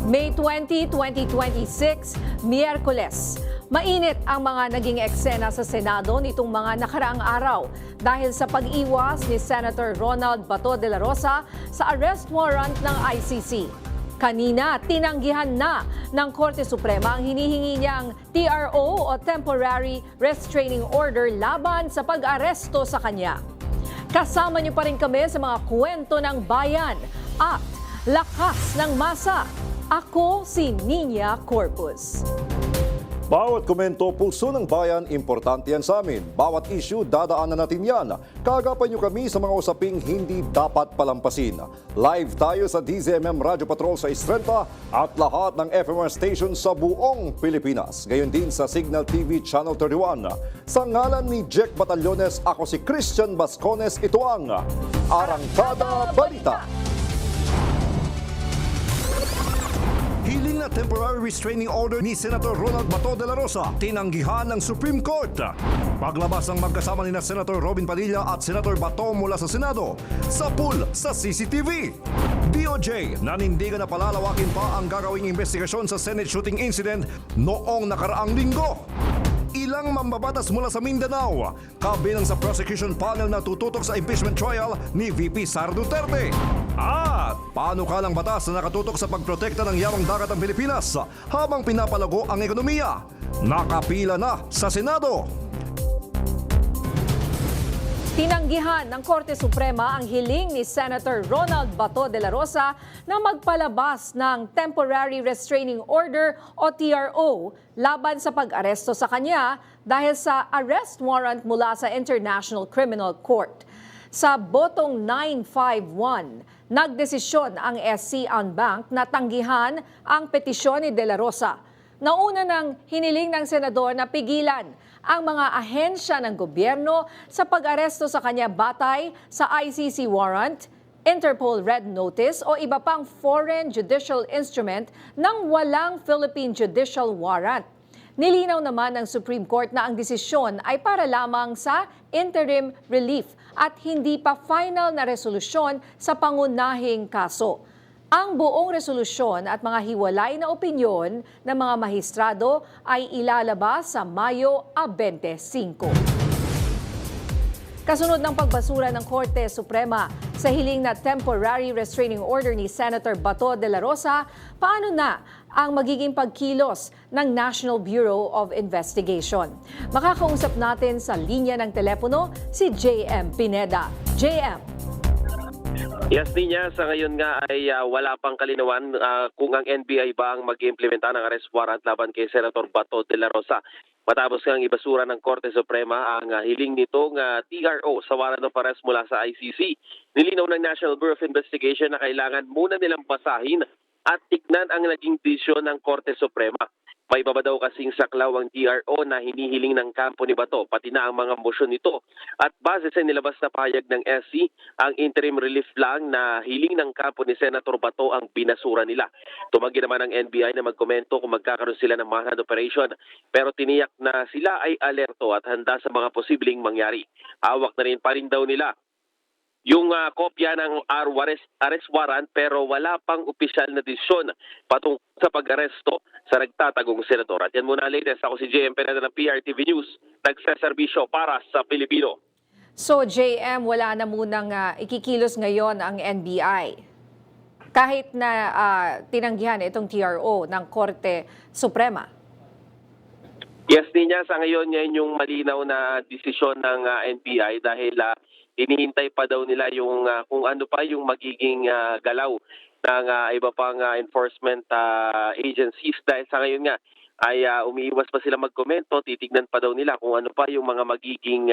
May 20, 2026, Miyerkules. Mainit ang mga naging eksena sa Senado nitong mga nakaraang araw dahil sa pag-iwas ni Senator Ronald Bato de la Rosa sa arrest warrant ng ICC. Kanina, tinanggihan na ng Korte Suprema ang hinihingi niyang TRO o Temporary Restraining Order laban sa pag-aresto sa kanya. Kasama niyo pa rin kami sa mga kwento ng bayan at lakas ng masa. Ako si Nina Corpus. Bawat komento, puso ng bayan, importante yan sa amin. Bawat issue, dadaanan natin yan. Kaagapan nyo kami sa mga usaping hindi dapat palampasin. Live tayo sa DZMM Radio Patrol sa Istrenta at lahat ng FMR station sa buong Pilipinas. Gayon din sa Signal TV Channel 31. Sa ngalan ni Jack Batallones, ako si Christian Bascones. Ito ang Arangkada Balita. Hiling na temporary restraining order ni Senator Ronald Bato de la Rosa, tinanggihan ng Supreme Court. Paglabas ng magkasama ni Senator Robin Padilla at Senator Bato mula sa Senado, sa pool sa CCTV. DOJ nanindigan na palalawakin pa ang gagawing investigasyon sa Senate shooting incident noong nakaraang linggo. Ilang mambabatas mula sa Mindanao, kabilang sa prosecution panel na tututok sa impeachment trial ni VP Sara Duterte. At panukalang batas na nakatutok sa pagprotekta ng yamang dagat ng Pilipinas habang pinapalago ang ekonomiya. Nakapila na sa Senado. Tinanggihan ng Korte Suprema ang hiling ni Senator Ronald Bato de la Rosa na magpalabas ng Temporary Restraining Order o TRO laban sa pag-aresto sa kanya dahil sa arrest warrant mula sa International Criminal Court. Sa botong 951, nagdesisyon ang SC en banc na tanggihan ang petisyon ni de la Rosa. Nauna nang hiniling ng senador na pigilan ang mga ahensya ng gobyerno sa pag-aresto sa kanya batay sa ICC warrant, Interpol Red Notice o iba pang foreign judicial instrument nang walang Philippine judicial warrant. Nilinaw naman ng Supreme Court na ang desisyon ay para lamang sa interim relief at hindi pa final na resolusyon sa pangunahing kaso. Ang buong resolusyon at mga hiwalay na opinyon ng mga mahistrado ay ilalabas sa Mayo 25. Kasunod ng pagbasura ng Korte Suprema sa hiling na temporary restraining order ni Senator Bato de la Rosa, paano na ang magiging pagkilos ng National Bureau of Investigation? Makakausap natin sa linya ng telepono si JM Pineda. JM. Yes, Nina, sa ngayon nga ay wala pang kalinawan kung ang NBI ba ang mag-implementa ng arrest warrant laban kay Senator Bato de la Rosa. Matapos ngang ibasura ng Korte Suprema ang hiling nitong TRO sa warrant of arrest mula sa ICC. Nilinaw ng National Bureau of Investigation na kailangan muna nilang basahin at tignan ang naging desisyon ng Korte Suprema. May iba ba daw kasing saklaw ang TRO na hinihiling ng kampo ni Bato, pati na ang mga motion nito. At base sa nilabas na pahayag ng SC, ang interim relief lang na hiling ng kampo ni Senator Bato ang binasura nila. Tumanggi naman ang NBI na magkomento kung magkakaroon sila ng manhunt operation, pero tiniyak na sila ay alerto at handa sa mga posibleng mangyari. Hawak na rin pa rin daw nila yung kopya ng arrest warrant pero wala pang opisyal na desisyon patungkol sa pag-aresto sa nagtatagong senador. At yan muna latest. Ako si JM Pineda ng PRTV News, nagseserbisyo para sa Pilipino. So JM, wala na munang ikikilos ngayon ang NBI. Kahit na tinanggihan itong TRO ng Korte Suprema. Yes, Nina, sa ngayon yan yung malinaw na desisyon ng NBI dahil inihintay pa daw nila yung kung ano pa yung magiging galaw ng iba pang enforcement agencies dahil sa ngayon nga ay umiiwas pa sila magkomento, titignan pa daw nila kung ano pa yung mga magiging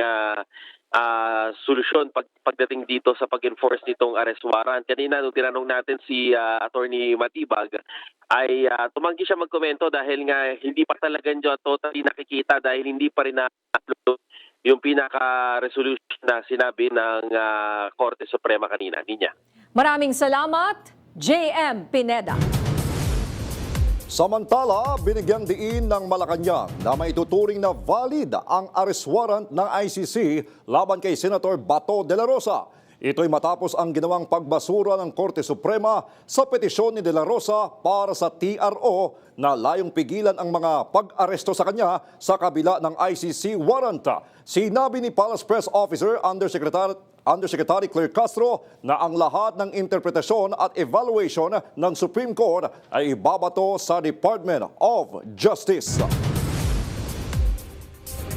solusyon pagdating dito sa pag-enforce nitong arrest warrant. Kanina nung tinanong natin si Attorney Matibag ay tumanggi siya magkomento dahil nga hindi pa talaga niya totally nakikita dahil hindi pa rin na-upload yung pinaka-resolution na sinabi ng Korte Suprema kanina. Ninya. Maraming salamat, JM Pineda. Samantala, binigyang diin ng Malacanang na maituturing na valid ang arrest warrant ng ICC laban kay Senator Bato de la Rosa. Ito'y matapos ang ginawang pagbasura ng Korte Suprema sa petisyon ni De La Rosa para sa TRO na layong pigilan ang mga pag-aresto sa kanya sa kabila ng ICC warrant. Sinabi ni Palace Press Officer Undersecretary Claire Castro na ang lahat ng interpretasyon at evaluation ng Supreme Court ay ibabato sa Department of Justice.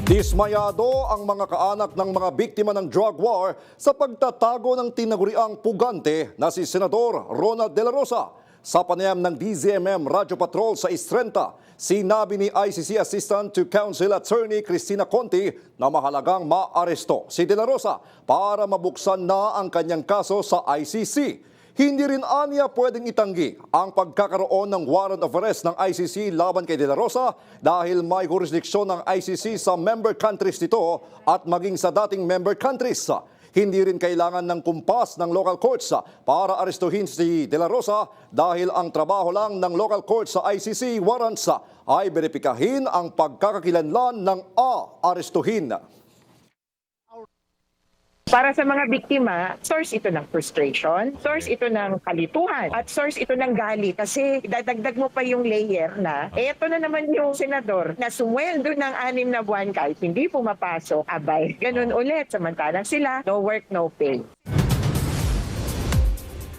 Dismayado ang mga kaanak ng mga biktima ng drug war sa pagtatago ng tinaguriang pugante na si Senador Ronald De La Rosa. Sa panayam ng DZMM Radio Patrol sa Istrenta, sinabi ni ICC Assistant to Counsel Attorney Cristina Conti na mahalagang maaresto si De La Rosa para mabuksan na ang kanyang kaso sa ICC. Hindi rin aniya pwedeng itanggi ang pagkakaroon ng warrant of arrest ng ICC laban kay De La Rosa dahil may jurisdiksyon ng ICC sa member countries nito at maging sa dating member countries. Hindi rin kailangan ng kumpas ng local courts para arestuhin si De La Rosa dahil ang trabaho lang ng local courts sa ICC warrants ay beripikahin ang pagkakakilanlan ng arestuhin. Para sa mga biktima, source ito ng frustration, source ito ng kalituhan, at source ito ng galit. Kasi dadagdag mo pa yung layer na, eto na naman yung senador na sumweldo ng 6 na buwan kahit hindi pumapasok, abay. Ganun ulit, samantalang sila, no work, no pay.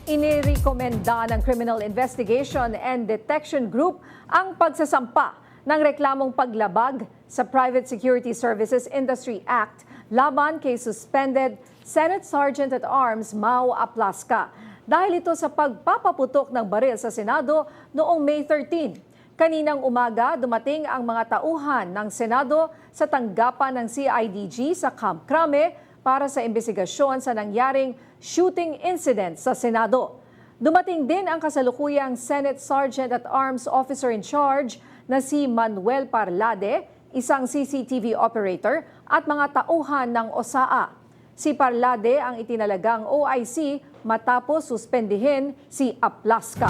Inirekomenda ng Criminal Investigation and Detection Group ang pagsasampa ng reklamong paglabag sa Private Security Services Industry Act laban kay suspended Senate Sergeant at Arms Mau Aplasca dahil ito sa pagpapaputok ng baril sa Senado noong May 13. Kaninang umaga, dumating ang mga tauhan ng Senado sa tanggapan ng CIDG sa Camp Crame para sa investigasyon sa nangyaring shooting incident sa Senado. Dumating din ang kasalukuyang Senate Sergeant at Arms Officer in Charge na si Manuel Parlade, isang CCTV operator at mga tauhan ng OSAA. Si Parlade ang itinalagang OIC matapos suspendihin si Aplasca.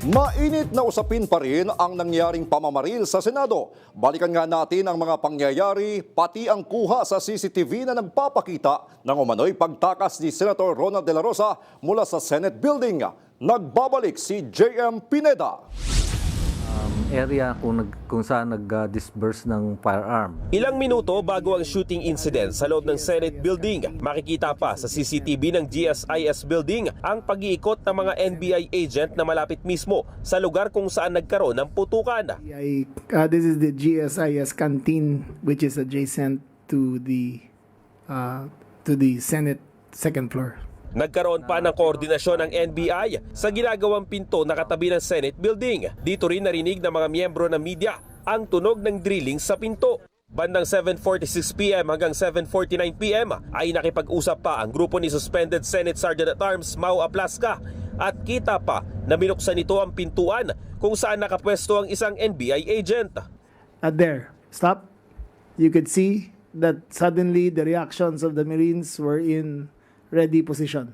Mainit na usapin pa rin ang nangyaring pamamaril sa Senado. Balikan nga natin ang mga pangyayari, pati ang kuha sa CCTV na nagpapakita ng umano'y pagtakas ni Senator Ronald De La Rosa mula sa Senate Building. Nagbabalik si JM Pineda. Area kung saan nag-disburse ng firearm. Ilang minuto bago ang shooting incident sa loob ng Senate Building, makikita pa sa CCTV ng GSIS Building ang pag-iikot ng mga NBI agent na malapit mismo sa lugar kung saan nagkaroon ng putukan. This is the GSIS canteen, which is adjacent to the Senate second floor. Nagkaroon pa ng koordinasyon ng NBI sa ginagawang pinto na katabi ng Senate Building. Dito rin narinig ng mga miyembro ng media ang tunog ng drilling sa pinto. Bandang 7:46 PM hanggang 7:49 PM ay nakipag-usap pa ang grupo ni Suspended Senate Sergeant at Arms Mau Aplasca at kita pa na binuksan nito ang pintuan kung saan nakapwesto ang isang NBI agent. There, stop. You could see that suddenly the reactions of the Marines were in ready position.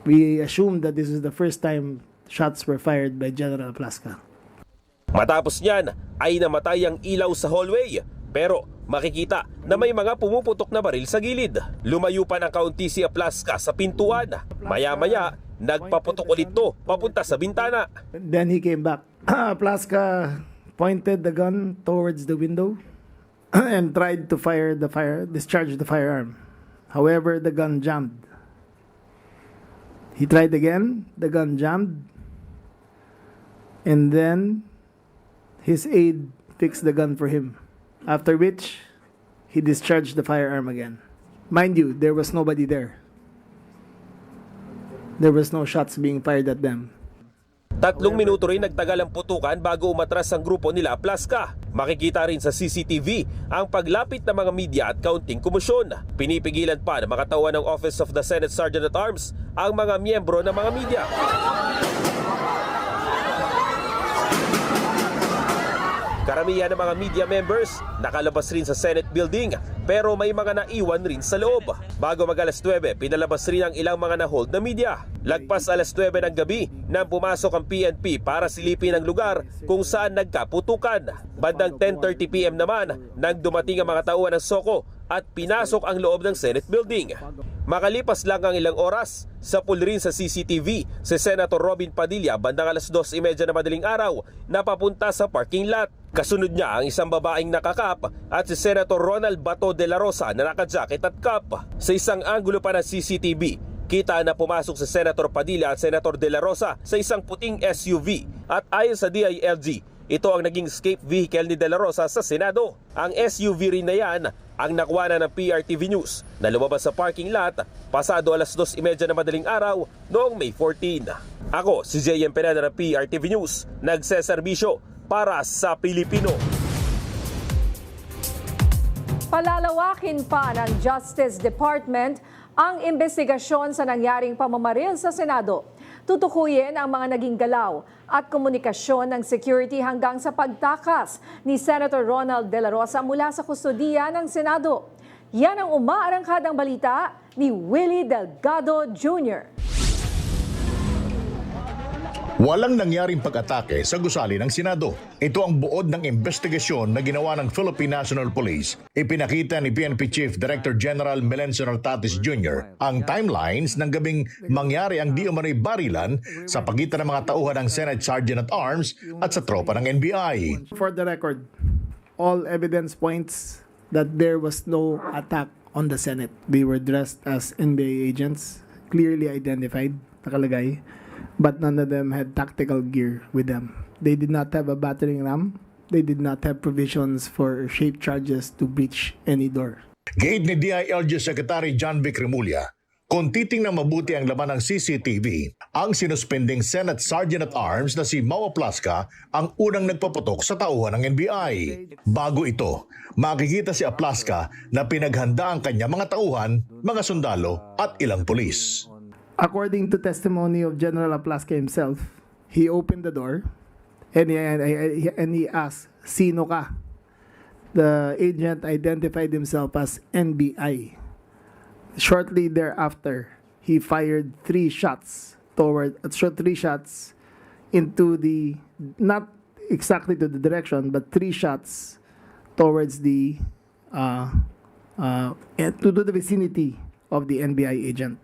We assumed that this is the first time shots were fired by General Aplasca. Matapos niyan ay namatay ang ilaw sa hallway pero makikita na may mga pumuputok na baril sa gilid. Lumayo pa ng kaunti si Aplasca sa pintuan. Maya-maya nagpaputok ulit to papunta sa bintana. Then he came back. Aplasca pointed the gun towards the window and tried to discharge the firearm. However, the gun jammed. He tried again, the gun jammed, and then his aide fixed the gun for him, after which he discharged the firearm again. Mind you, there was nobody there. There was no shots being fired at them. 3 minuto rin nagtagal ang putukan bago umatras ang grupo nila Aplasca. Makikita rin sa CCTV ang paglapit ng mga media at kaunting kumusyon. Pinipigilan pa ng mga tauhan ng Office of the Senate Sergeant at Arms ang mga miyembro ng mga media. Karamihan ng mga media members nakalabas rin sa Senate Building pero may mga naiwan rin sa loob. Bago mag alas 9, pinalabas rin ang ilang mga na-hold na media. Lagpas alas 9 ng gabi nang pumasok ang PNP para silipin ang lugar kung saan nagkaputukan. Bandang 10:30 PM naman nang dumating ang mga tauhan ng SOCO at pinasok ang loob ng Senate building. Makalipas lang ang ilang oras, sapul rin sa CCTV si Senator Robin Padilla bandang alas 2:30 na madaling araw na papunta sa parking lot. Kasunod niya ang isang babaeng nakakap at si Senator Ronald Bato de la Rosa na naka-jacket at cap. Sa isang anggulo pa ng CCTV, kita na pumasok si Senator Padilla at Senator de la Rosa sa isang puting SUV at ayon sa DILG, ito ang naging escape vehicle ni De La Rosa sa Senado. Ang SUV rin na yan ang nakuha na ng PRTV News na lumabas sa parking lot pasado alas 2:30 na madaling araw noong May 14. Ako si JM Pineda ng PRTV News, nagseserbisyo para sa Pilipino. Palalawakin pa ng Justice Department ang investigasyon sa nangyaring pamamaril sa Senado. Tutukuyin ang mga naging galaw at komunikasyon ng security hanggang sa pagtakas ni Senator Ronald De La Rosa mula sa kustodiya ng Senado. Yan ang umaarangkadang balita ni Willie Delgado Jr. Walang nangyaring pag-atake sa gusali ng Senado. Ito ang buod ng investigasyon na ginawa ng Philippine National Police. Ipinakita ni PNP Chief Director General Melencio Nartatis Jr. ang timelines ng gabing mangyari ang di umano'y barilan sa pagitan ng mga tauhan ng Senate Sergeant-at-Arms at sa tropa ng NBI. For the record, all evidence points that there was no attack on the Senate. They were dressed as NBI agents, clearly identified, nakalagay, but none of them had tactical gear with them. They did not have a battering ram. They did not have provisions for shaped charges to breach any door. Gate ni DILG Secretary John Vic Remulla, kung titingnan mabuti ang laman ng CCTV, ang sinuspending Senate Sergeant-at-Arms na si Mau Aplasca ang unang nagpaputok sa tauhan ng NBI. Bago ito, makikita si Aplasca na pinaghanda ang kanya mga tauhan, mga sundalo at ilang pulis. According to testimony of General Aplasca himself, he opened the door and he asked, "Sino ka?" The agent identified himself as NBI. Shortly thereafter, he fired three shots into the, not exactly to the direction, but three shots towards the to the vicinity of the NBI agent.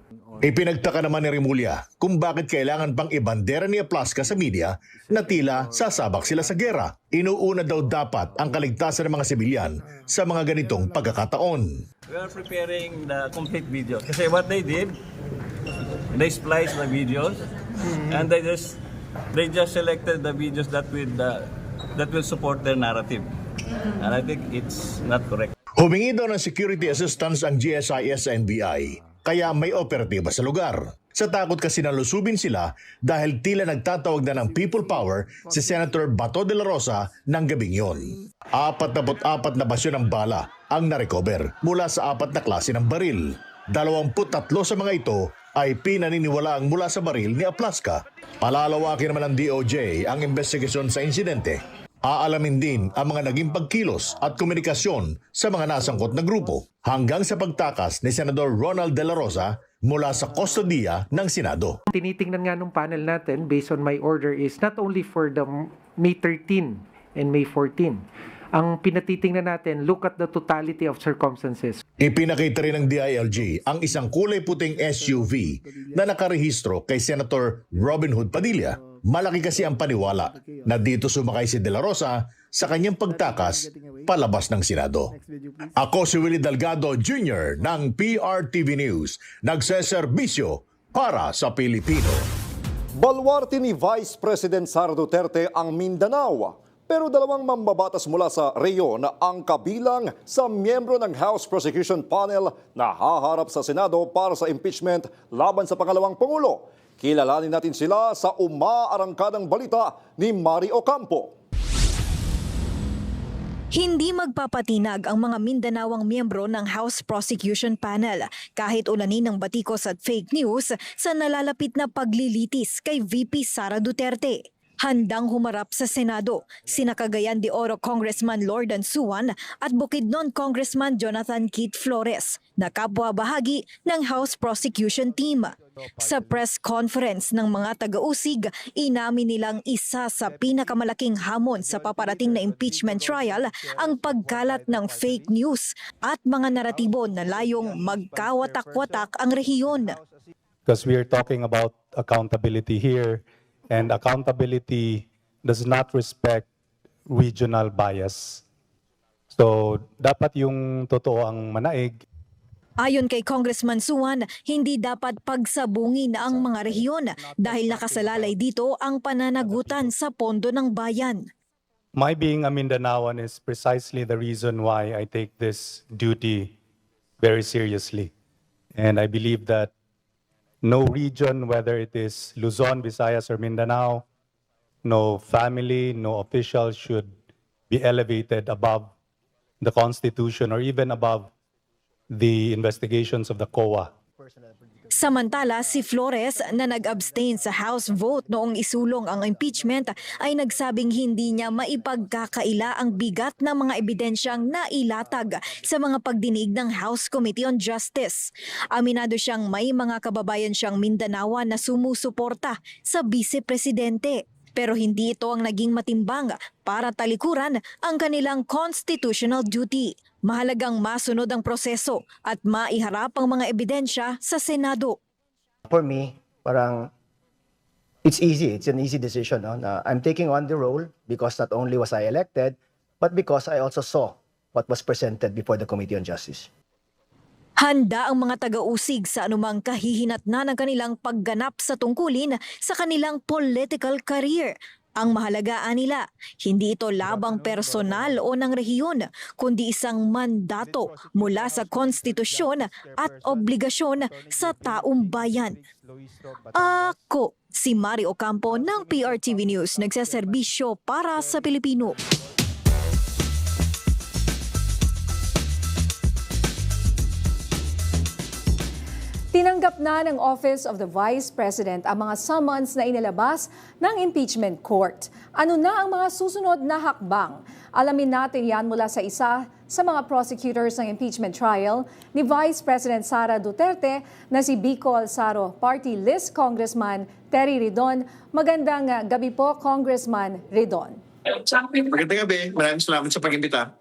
Ipinagtaka naman ni Remulla kung bakit kailangan pang ibandera ni Aplasca sa media na tila sasabak sila sa gera. Inuuna daw dapat ang kaligtasan ng mga sibilyan sa mga ganitong pagkakataon. We are preparing the complete video. Kasi what they did, they spliced the videos and they just selected the videos that will support their narrative. And I think it's not correct. Humingi daw ng security assistance ang GSIS sa NBI, kaya may operatiba sa lugar. Sa takot kasi nalusubin sila dahil tila nagtatawag na ng people power si Senator Bato de la Rosa ng gabing yon. 44 na basyo ng bala ang narecover mula sa 4 na klase ng baril. 23 sa mga ito ay pinaniniwalaang mula sa baril ni Aplasca. Palalawakin naman ng DOJ ang investigasyon sa insidente. Aalamin din ang mga naging pagkilos at komunikasyon sa mga nasangkot na grupo hanggang sa pagtakas ni Senador Ronald De La Rosa mula sa kustodiya ng Senado. Tinitingnan nga nung panel natin, based on my order, is not only for the May 13 and May 14. Ang pinatitingnan natin, look at the totality of circumstances. Ipinakita rin ng DILG ang isang kulay puting SUV na nakarehistro kay Senator Robin Hood Padilla. Malaki kasi ang paniwala na dito sumakay si De La Rosa sa kanyang pagtakas palabas ng Senado. Ako si Willie Delgado Jr. ng PRTV News, nagseserbisyo para sa Pilipino. Baluarte ni Vice President Sara Duterte ang Mindanao. Pero 2 mambabatas mula sa Rio na ang kabilang sa miyembro ng House Prosecution Panel na haharap sa Senado para sa impeachment laban sa pangalawang Pangulo. Kilalanin natin sila sa umaarangkadang balita ni Mari Ocampo. Hindi magpapatinag ang mga Mindanawang miyembro ng House Prosecution Panel kahit ulanin ng batikos at fake news sa nalalapit na paglilitis kay VP Sara Duterte. handang humarap sa Senado sina Cagayan de Oro Congressman Lordan Suwan at Bukidnon Congressman Jonathan Keith Flores na kapwa-bahagi ng House Prosecution Team. Sa press conference ng mga taga-usig, inamin nilang isa sa pinakamalaking hamon sa paparating na impeachment trial ang pagkalat ng fake news at mga naratibo na layong magkawatak-watak ang rehiyon. Because we are talking about accountability here, and accountability does not respect regional bias. So, dapat yung totoo ang manaig. Ayon kay Congressman Suwan, hindi dapat pagsabungin ang mga rehiyon dahil nakasalalay dito ang pananagutan sa pondo ng bayan. My being a Mindanaoan is precisely the reason why I take this duty very seriously. And I believe that no region, whether it is Luzon, Visayas, or Mindanao, no family, no official should be elevated above the Constitution or even above the investigations of the COA. Samantala, si Flores na nag-abstain sa House vote noong isulong ang impeachment ay nagsabing hindi niya maipagkakaila ang bigat ng mga ebidensyang nailatag sa mga pagdinig ng House Committee on Justice. Aminado siyang may mga kababayan siyang Mindanaoan na sumusuporta sa Vice-Presidente. Pero hindi ito ang naging matimbang para talikuran ang kanilang constitutional duty. Mahalagang masunod ang proseso at maiharap ang mga ebidensya sa Senado. For me, parang it's easy. It's an easy decision. No? Na I'm taking on the role because not only was I elected, but because I also saw what was presented before the Committee on Justice. Handa ang mga taga-usig sa anumang kahihinatnan ng kanilang pagganap sa tungkulin sa kanilang political career. Ang mahalagaan nila, hindi ito labang personal o ng rehiyon, kundi isang mandato mula sa konstitusyon at obligasyon sa taong bayan. Ako, si Mari Ocampo ng PRTV News, nagseserbisyo para sa Pilipino. Tinanggap na ng Office of the Vice President ang mga summons na inilabas ng impeachment court. Ano na ang mga susunod na hakbang? Alamin natin yan mula sa isa sa mga prosecutors ng impeachment trial ni Vice President Sara Duterte na si Bicol Saro Party List Congressman Terry Ridon. Magandang gabi po, Congressman Ridon. Magandang gabi. Maraming salamat sa pag-imbita.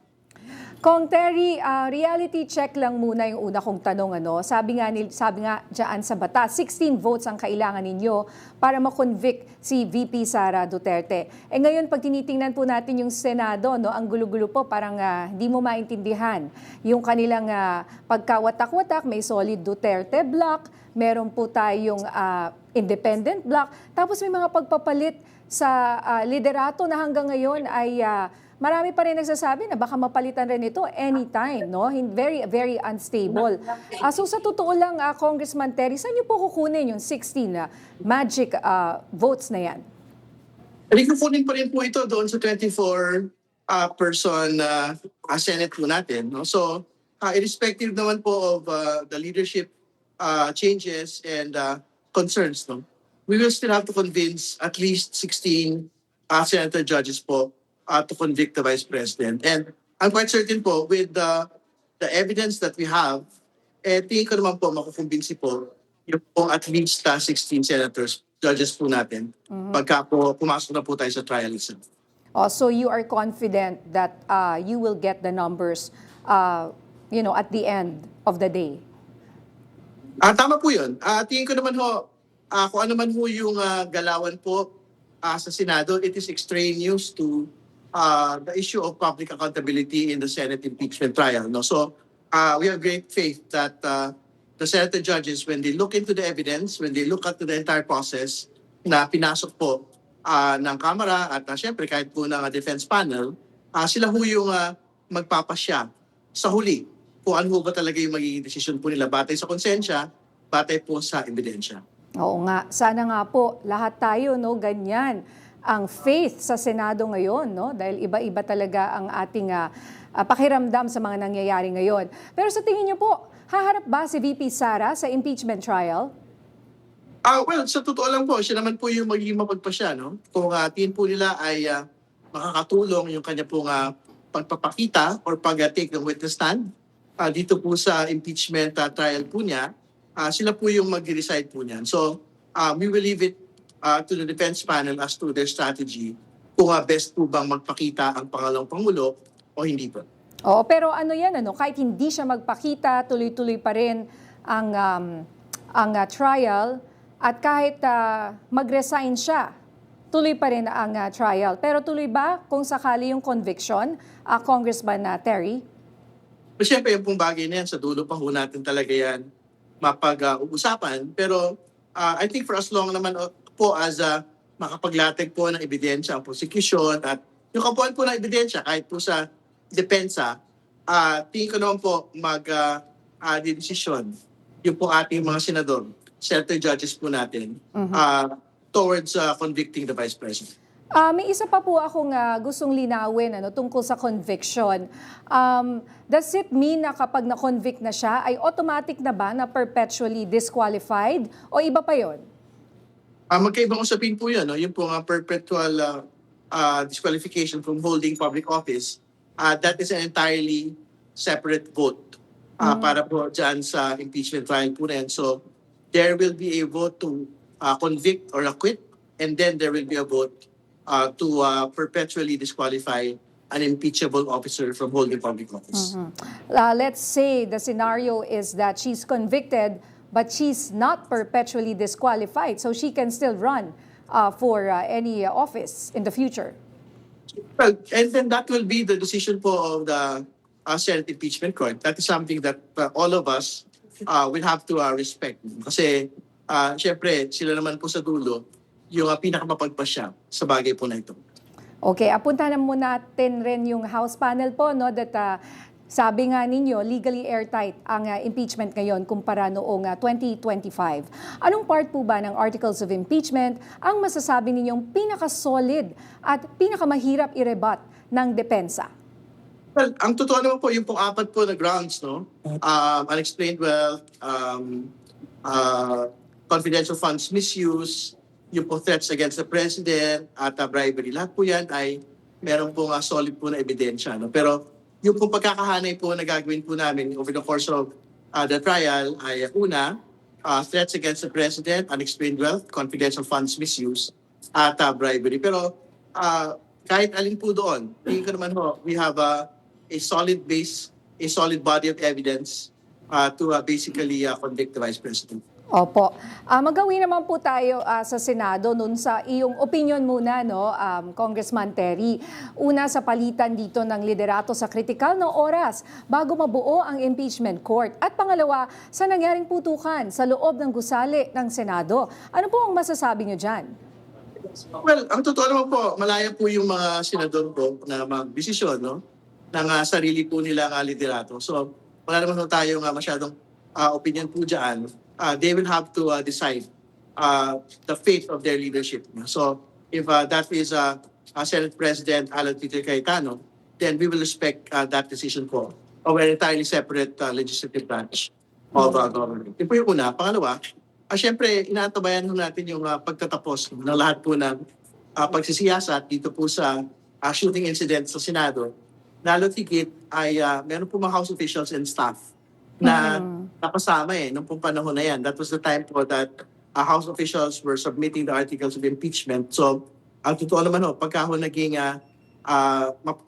Kong Terry, reality check lang muna yung una kong tanong. Sabi nga dyan sa batas, 16 votes ang kailangan ninyo para makonvict si VP Sara Duterte. Ngayon, pag tinitingnan po natin yung Senado, ang gulo-gulo po, parang hindi mo maintindihan yung kanilang pagkawatak-watak. May solid Duterte block, meron po tayong independent block, tapos may mga pagpapalit sa liderato na hanggang ngayon ay marami pa rin nagsasabi na baka mapalitan rin ito anytime, no? Very, very unstable. So sa totoo lang, Congressman Terry, saan niyo po kukunin yung 16 magic votes na yan? Kukunin pa rin po ito doon sa 24-person Senate po natin. No? So, irrespective naman po of the leadership changes and concerns, no? We will still have to convince at least 16 senator judges po to convict the Vice President. And I'm quite certain po with the evidence that we have, tingin ko naman po makukumbinsi po yung po at least 16 senators, judges po natin, pagka po pumasok na po tayo sa trial itself. So you are confident that you will get the numbers at the end of the day? Tama po yun. Tingin ko naman ho, kung ano man ho yung galawan po sa Senado, it is extraneous to the issue of public accountability in the Senate impeachment trial. No? So we have great faith that the Senate judges, when they look into the evidence, when they look at the entire process na pinasok po ng Kamara at syempre kahit po ng defense panel, sila ho yung magpapasya sa huli kung ano ba talaga yung magiging desisyon po nila batay sa konsensya, batay po sa ebidensya. Oo nga. Sana nga po lahat tayo ganyan ang faith sa Senado ngayon, no? Dahil iba-iba talaga ang ating pakiramdam sa mga nangyayari ngayon. Pero sa tingin niyo po, haharap ba si VP Sara sa impeachment trial? Well, sa totoo lang po, siya naman po yung magiging mapagpasya, no? Kung tingin po nila ay makakatulong yung kanya pong pagpapakita or pag-take ng witness stand dito po sa impeachment trial po niya, sila po yung mag-decide po niyan. So, we will leave it to the defense panel as to their strategy kung best po bang magpakita ang pangalawang Pangulo o hindi po. Oo, pero ano yan, kahit hindi siya magpakita, tuloy-tuloy pa rin ang trial at kahit mag-resign siya, tuloy pa rin ang trial. Pero tuloy ba kung sakali yung conviction, Congressman Terry? Siyempre, yung pong bagay na yan, sa dulo pa ho natin talaga yan mapag-uusapan. Pero I think for as long naman po as makapaglatag po ng ebidensya ang prosecution at yung kapuan po ng ebidensya kahit po sa depensa, tingin ko naman po mag-desisyon yung po ating mga senador, senator judges po natin towards convicting the Vice President. May isa pa po akong gustong linawin tungkol sa conviction. Does it mean na kapag na-convict na siya, ay automatic na ba na perpetually disqualified? O iba pa yon? Magkaibang usapin po yun. No? Yung po perpetual disqualification from holding public office, that is an entirely separate vote para po dyan sa impeachment trial po na yan. So, there will be a vote to convict or acquit, and then there will be a vote to perpetually disqualify an impeachable officer from holding public office. Let's say the scenario is that she's convicted, but she's not perpetually disqualified, so she can still run for any office in the future. Well, and then that will be the decision po of the Senate Impeachment Court. That is something that all of us will have to respect. Kasi, syempre, sila naman po sa dulo, yung pinakamapagpasya sa bagay po na ito. Okay, apuntahan na muna natin rin yung House panel po, no, that sabi nga ninyo, legally airtight ang impeachment ngayon kumpara noong 2025. Anong part po ba ng Articles of Impeachment ang masasabi ninyong pinaka-solid at pinakamahirap i-rebut ng depensa? Well, ang totoo naman po, yung pong apat po na grounds, no? Unexplained wealth, confidential funds misuse, yung po threats against the president at bribery. Lahat po yan ay meron pong solid po na ebidensya. No? Pero yung pong pagkakahanay po na gagawin po namin over the course of the trial ay una, threats against the president, unexplained wealth, confidential funds misuse, at bribery. Pero kahit alin po doon, tingin ko naman ho, we have a solid base, a solid body of evidence to basically convict the Vice President. Opo. Magawin naman po tayo sa Senado nun sa iyong opinion muna, no, Congressman Terry. Una, sa palitan dito ng liderato sa kritikal na oras bago mabuo ang impeachment court. At pangalawa, sa nangyaring putukan sa loob ng gusali ng Senado. Ano po ang masasabi niyo dyan? Well, ang totoo naman po, malaya po yung mga senador po na mag-desisyon, no, ng sarili po nilang liderato. So, wala naman po tayo masyadong opinion po dyan. They will have to decide the fate of their leadership. So, if that is Senate President Alan Peter Cayetano, then we will respect that decision po of an entirely separate legislative branch of government. Ito po yung una. Pangalawa, siyempre, inaantabayan natin yung pagtatapos ng lahat po ng pagsisiyasat dito po sa shooting incident sa Senado. Lalo tigit ay meron po mga House officials and staff na napasama nung pong panahon na yan. That was the time po that House officials were submitting the articles of impeachment. So, ang totoo naman pagka naging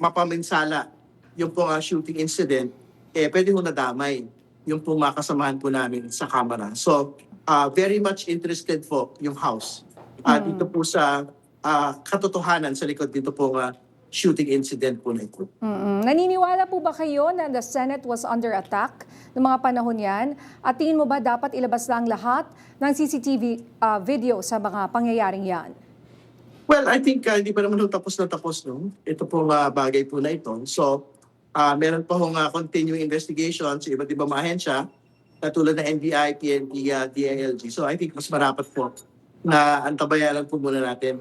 mapaminsala yung pong shooting incident, pwede nadamay yung pong makasamahan po namin sa Kamara. So, very much interested po yung House dito po sa katotohanan sa likod dito po shooting incident po na ito. Naniniwala po ba kayo na the Senate was under attack ng mga panahon yan? At tingin mo ba dapat ilabas lang lahat ng CCTV video sa mga pangyayaring yan? Well, I think hindi pa naman tapos na tapos. No? Ito po bagay po na ito. So, meron pa hong continuing investigation sa iba't ibang mga ahensya, katulad ng NBI, PNP, DILG. So, I think mas marapat po na antabayaran po muna natin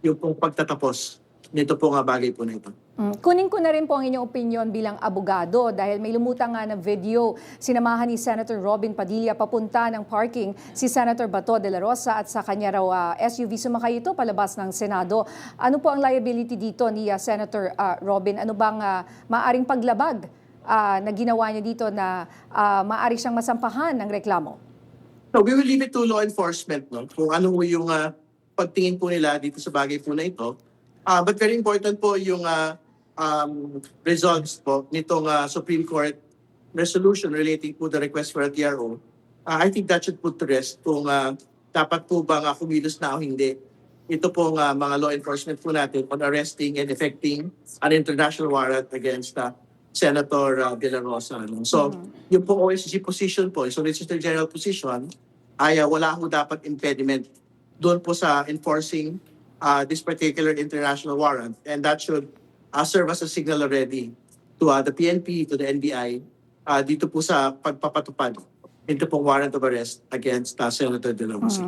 yung pong pagtatapos nito po bagay po na ito. Kunin ko na rin po ang inyong opinion bilang abogado dahil may lumutang nga na video. Sinamahan ni Senator Robin Padilla papunta ng parking si Senator Bato de la Rosa at sa kanya raw SUV sumakay ito palabas ng Senado. Ano po ang liability dito ni Senator Robin? Ano bang maaring paglabag na ginawa niya dito na maaari siyang masampahan ng reklamo? No, we will leave it to law enforcement, no? Kung ano yung pagtingin po nila dito sa bagay po na ito. But very important po yung results po nitong Supreme Court resolution relating to the request for a TRO. I think that should put to rest kung dapat po bang kumilos na o hindi. Ito po mga law enforcement po natin on arresting and effecting an international warrant against Senator De La Rosa. No? So, yung po OSG position po, so Solicitor General position, ay wala ho dapat impediment doon po sa enforcing this particular international warrant. And that should serve as a signal already to the PNP, to the NBI, dito po sa pagpapatupad ito pong warrant of arrest against Senator De La Rosa.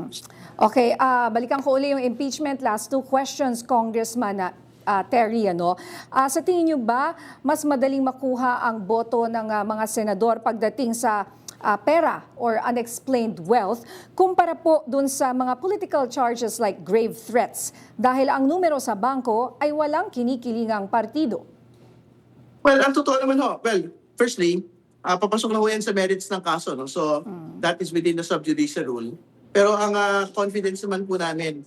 Okay, balikan ko uli yung impeachment. Last two questions, Congressman Terry. Sa tingin niyo ba, mas madaling makuha ang boto ng mga senador pagdating sa pera or unexplained wealth kumpara po dun sa mga political charges like grave threats dahil ang numero sa bangko ay walang kinikilingang partido? Well, ang totoo naman ho. Well, firstly, papasok na ho yan sa merits ng kaso. No? So, that is within the sub judice rule. Pero ang confidence naman po namin,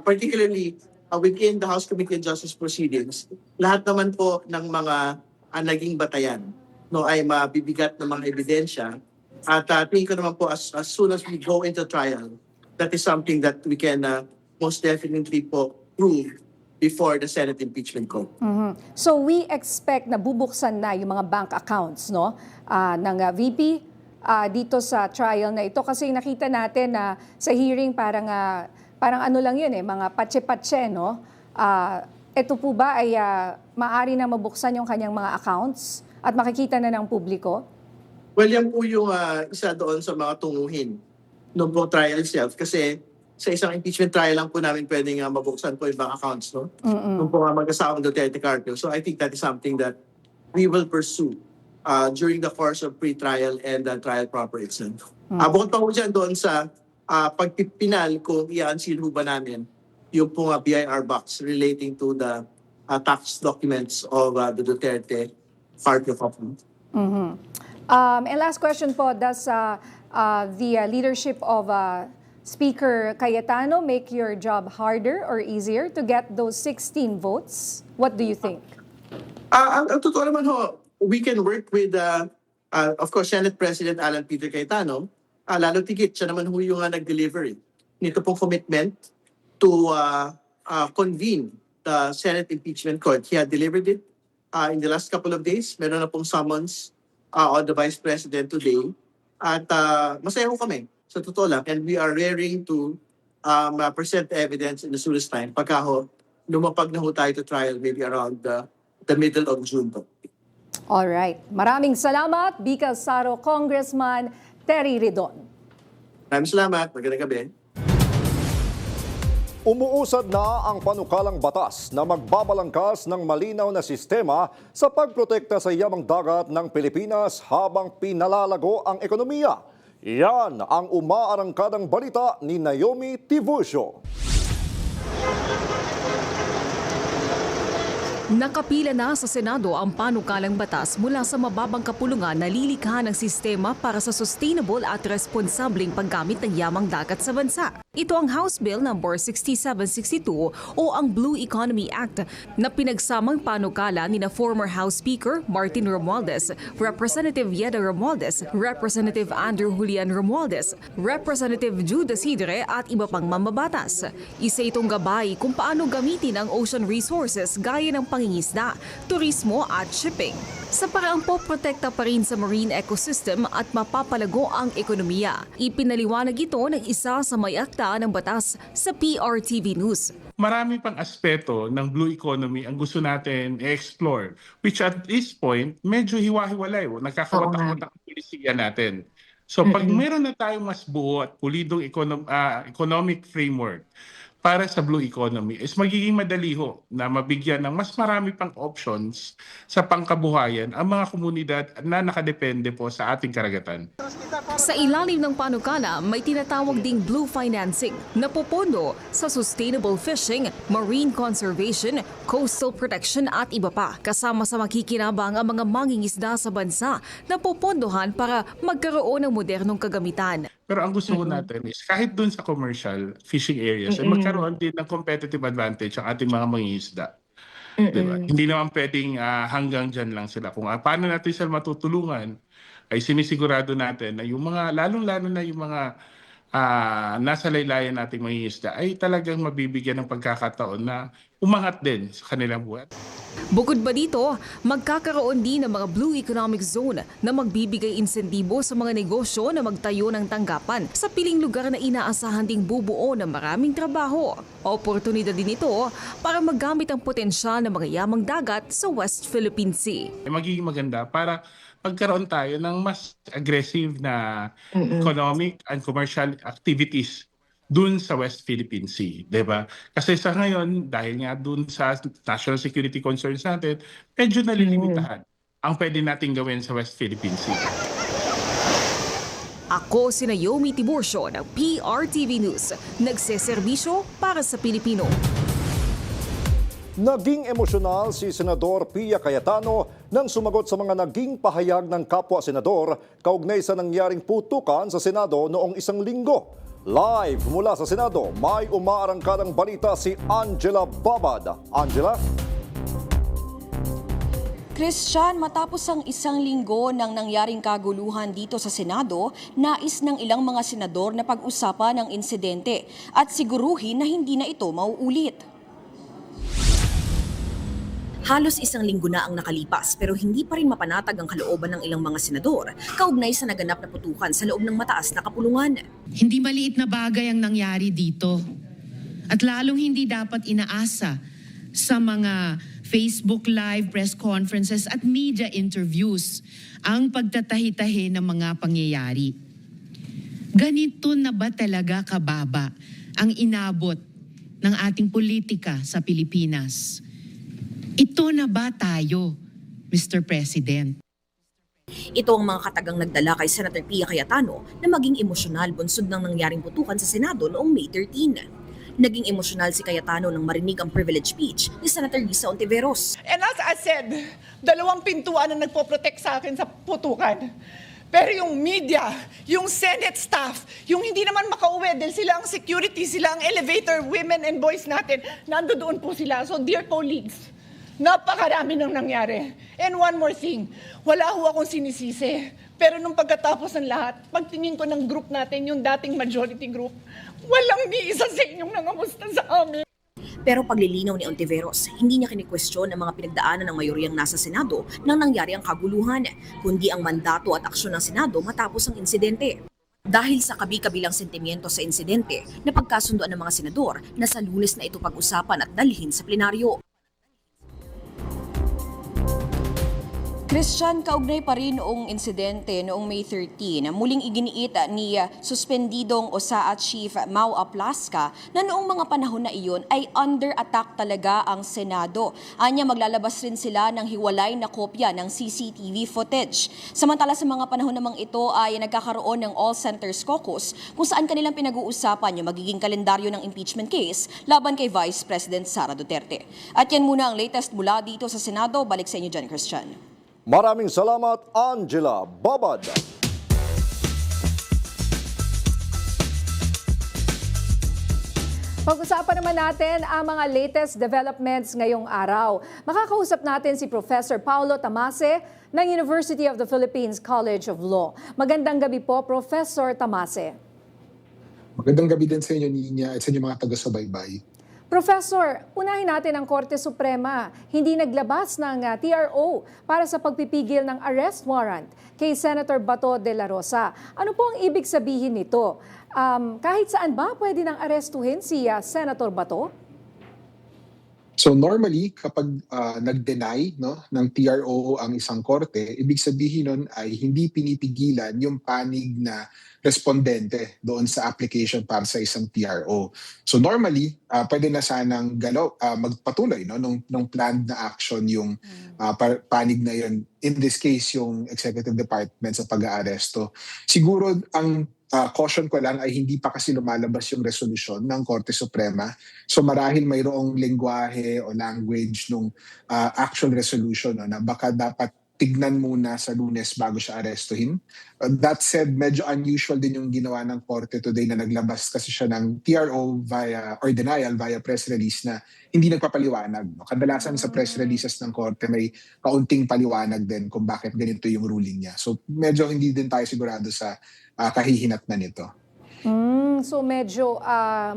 particularly within the House Committee on Justice Proceedings, lahat naman po ng mga naging batayan no, ay mabibigat na mga ebidensya. At tingin ko naman po as soon as we go into trial, that is something that we can most definitely po prove before the Senate Impeachment Court. So we expect na bubuksan na yung mga bank accounts no, ng VP dito sa trial na ito kasi nakita natin na sa hearing parang ano lang yun mga patse-patse no. Ito po ba ay maaari na mabuksan yung kanyang mga accounts at makikita na ng publiko? Well, yan po yung isa doon sa mga tunguhin ng po trial itself. Kasi sa isang impeachment trial lang po namin pwedeng mabuksan po yung bank accounts, no? Nung po mag-asawang Duterte Carpio. So I think that is something that we will pursue during the course of pre-trial and trial proper itself. Bukod pa po dyan doon sa pagpipinal kung i-unseal ba namin yung po BIR box relating to the tax documents of the Duterte Carpio company. And last question po, does the leadership of Speaker Cayetano make your job harder or easier to get those 16 votes? What do you think? Ang totoo naman ho, we can work with, of course, Senate President Alan Peter Cayetano. Lalo tigit, siya naman ho yung nag-deliver nito pong commitment to convene the Senate Impeachment Court. He had delivered it in the last couple of days. Meron na pong summons on the Vice President today. At masaya ho kami, sa totoo lang. And we are raring to present evidence in the soonest time. Pagka ho, lumapag na ho tayo to trial maybe around the middle of June po. Alright. Maraming salamat, Bicol Saro Congressman Terry Ridon. Maraming salamat. Magandang gabi. Umuusad na ang panukalang batas na magbabalangkas ng malinaw na sistema sa pagprotekta sa yamang dagat ng Pilipinas habang pinalalago ang ekonomiya. Yan ang umaarangkadang balita ni Naomi Tiburcio. Nakapila na sa Senado ang panukalang batas mula sa mababang kapulungan na lilikha ng sistema para sa sustainable at responsableng paggamit ng yamang dagat sa bansa. Ito ang House Bill No. 6762 o ang Blue Economy Act na pinagsamang panukala ni na former House Speaker Martin Romualdez, Representative Yeda Romualdez, Representative Andrew Julian Romualdez, Representative Jude Isidre at iba pang mambabatas. Isa itong gabay kung paano gamitin ang ocean resources gaya ng pangingisda, turismo at shipping. Sa paraang poprotekta pa rin sa marine ecosystem at mapapalago ang ekonomiya. Ipinaliwanag ito ng isa sa may akda ng batas sa PRTV News. Marami pang aspeto ng blue economy ang gusto natin i-explore, which at this point, medyo hiwa-hiwalay. Nagkakawatak-watak ang polisiya natin. So pag meron na tayong mas buo at pulidong economic framework, para sa blue economy is magiging madali ho na mabigyan ng mas marami pang options sa pangkabuhayan ang mga komunidad na nakadepende po sa ating karagatan. Sa ilalim ng panukala, may tinatawag ding blue financing na pupondo sa sustainable fishing, marine conservation, coastal protection at iba pa. Kasama sa makikinabang ang mga mangingisda sa bansa na pupondohan para magkaroon ng modernong kagamitan. Pero ang gusto ko natin is kahit dun sa commercial fishing areas ay magkaroon din ng competitive advantage ang ating mga mangingisda. Diba? Hindi naman pwedeng hanggang dyan lang sila. Kung paano natin sila matutulungan, ay sinisigurado natin na yung mga, lalong-lalo na yung mga nasa laylayan nating mangingisda ay talagang mabibigyan ng pagkakataon na umangat din sa kanilang buhay. Bukod ba dito, magkakaroon din ng mga Blue Economic Zone na magbibigay insentibo sa mga negosyo na magtayo ng tanggapan sa piling lugar na inaasahan ding bubuo ng maraming trabaho. Oportunidad din ito para magamit ang potensyal ng mga yamang dagat sa West Philippine Sea. Magiging maganda para magkaroon tayo ng mas aggressive na economic and commercial activities dun sa West Philippine Sea, 'di ba? Kasi sa ngayon, dahil nga dun sa national security concerns natin, medyo nalilimitahan ang pwede nating gawin sa West Philippine Sea. Ako si Naomi Tiburcio ng PRTV News, nagseserbisyo para sa Pilipino. Naging emosyonal si Senador Pia Cayetano nang sumagot sa mga naging pahayag ng kapwa-senador kaugnay sa nangyaring putukan sa Senado noong isang linggo. Live mula sa Senado, may umaarangkadang balita si Angela Babad. Angela? Christian, matapos ang isang linggo ng nangyaring kaguluhan dito sa Senado, nais ng ilang mga senador na pag-usapan ang insidente at siguruhin na hindi na ito mauulit. Halos isang linggo na ang nakalipas pero hindi pa rin mapanatag ang kalooban ng ilang mga senador kaugnay sa naganap na putukan sa loob ng mataas na kapulungan. Hindi maliit na bagay ang nangyari dito at lalong hindi dapat inaasa sa mga Facebook Live, press conferences at media interviews ang pagtatahi-tahi ng mga pangyayari. Ganito na ba talaga kababa ang inabot ng ating politika sa Pilipinas? Ito na ba tayo, Mr. President? Ito ang mga katagang nagdala kay Senator Pia Cayetano na maging emosyonal bunsod ng nangyaring putukan sa Senado noong May 13. Naging emosyonal si Cayetano nang marinig ang privilege speech ni Senator Risa Ontiveros. And as I said, 2 pintuan ang nagpo-protect sa akin sa putukan. Pero yung media, yung Senate staff, yung hindi naman makauwi dahil sila ang security, sila ang elevator women and boys natin, nandoon po sila. So dear colleagues, napakarami nang nangyari. And one more thing, wala ho akong sinisisi. Pero nung pagkatapos ng lahat, pagtingin ko ng group natin, yung dating majority group, walang ni isa sa inyong nangamusta sa amin. Pero paglilinaw ni Ontiveros, hindi niya kinikwestiyon ang mga pinagdaanan ng mayoryang nasa Senado nang nangyari ang kaguluhan, kundi ang mandato at aksyon ng Senado matapos ang insidente. Dahil sa kabi-kabilang sentimiento sa insidente, napagkasundoan ng mga senador na sa Lunes na ito pag-usapan at dalhin sa plenaryo. Christian, kaugnay pa rin noong insidente noong May 13, muling iginiit ni suspendidong OSAA Chief Mau Aplasca na noong mga panahon na iyon ay under attack talaga ang Senado. Anya maglalabas rin sila ng hiwalay na kopya ng CCTV footage. Samantala sa mga panahon namang ito ay nagkakaroon ng All Centers Caucus kung saan kanilang pinag-uusapan yung magiging kalendaryo ng impeachment case laban kay Vice President Sara Duterte. At yan muna ang latest mula dito sa Senado. Balik sa inyo dyan, Christian. Maraming salamat, Angela Babad. Pag-usapan naman natin ang mga latest developments ngayong araw. Makakausap natin si Professor Paulo Tamase ng University of the Philippines College of Law. Magandang gabi po, Professor Tamase. Magandang gabi din sa inyo, Ninya, at sa inyo mga taga-subaybay. Professor, unahin natin ang Korte Suprema. Hindi naglabas ng TRO para sa pagpipigil ng arrest warrant kay Senator Bato de la Rosa. Ano po ang ibig sabihin nito? Kahit saan ba pwede nang arestuhin si Senator Bato? So normally, kapag nag-deny ng TRO ang isang korte, ibig sabihin nun ay hindi pinipigilan yung panig na respondente doon sa application para sa isang TRO. So normally, pwede na sanang magpatuloy nung planned na action yung panig na yun. In this case, yung executive department sa pag-aaresto. Siguro ang caution ko lang ay hindi pa kasi lumalabas yung resolusyon ng Korte Suprema. So marahil mayroong lengguwahe o language nung actual resolution na baka dapat tignan muna sa Lunes bago siya arestuhin. That said, medyo unusual din yung ginawa ng Korte today na naglabas kasi siya ng TRO or denial via press release na hindi nagpapaliwanag. Kadalasan sa press releases ng Korte may kaunting paliwanag din kung bakit ganito yung ruling niya. So medyo hindi din tayo sigurado sa kahihinatnan nito. So medyo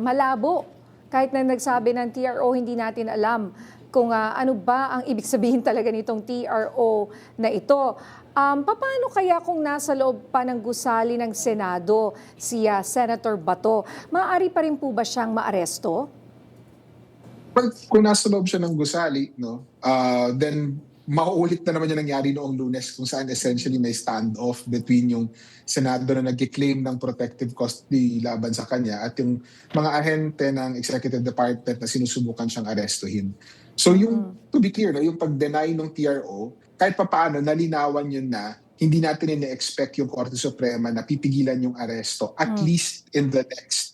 malabo. Kahit na nagsabi ng TRO, hindi natin alam kung ano ba ang ibig sabihin talaga nitong TRO na ito. Paano kaya kung nasa loob pa ng gusali ng Senado si Senator Bato? Maaari pa rin po ba siyang maaresto? Well, kung nasa loob siya ng gusali, then mauulit na naman yung nangyari noong Lunes kung saan essentially may standoff between yung Senado na nag-claim ng protective custody laban sa kanya at yung mga ahente ng Executive Department na sinusubukan siyang arestuhin. So yung, to be clear, yung pag-deny ng TRO, kahit papaano nalinawan yun na hindi natin ina-expect yung Korte Suprema na pipigilan yung aresto at least in the next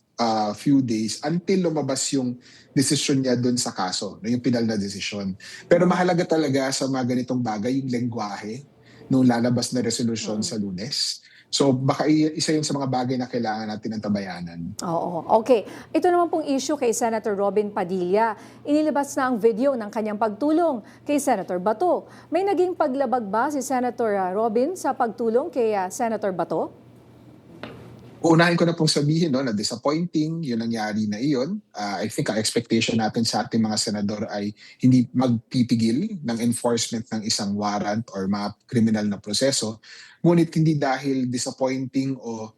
few days until lumabas yung desisyon niya doon sa kaso, yung pinal na desisyon. Pero mahalaga talaga sa mga ganitong bagay yung lengguwahe nung lalabas na resolusyon sa Lunes. So baka isa yun sa mga bagay na kailangan natin ng tabayanan. Oo, okay. Ito naman pong issue kay Senator Robin Padilla. Inilabas na ang video ng kanyang pagtulong kay Senator Bato. May naging paglabag ba si Senator Robin sa pagtulong kay Senator Bato? Uunahin ko na pong sabihin na disappointing yung nangyari na iyon. I think ang expectation natin sa ating mga senador ay hindi magpipigil ng enforcement ng isang warrant or mga criminal na proseso. Ngunit hindi dahil disappointing o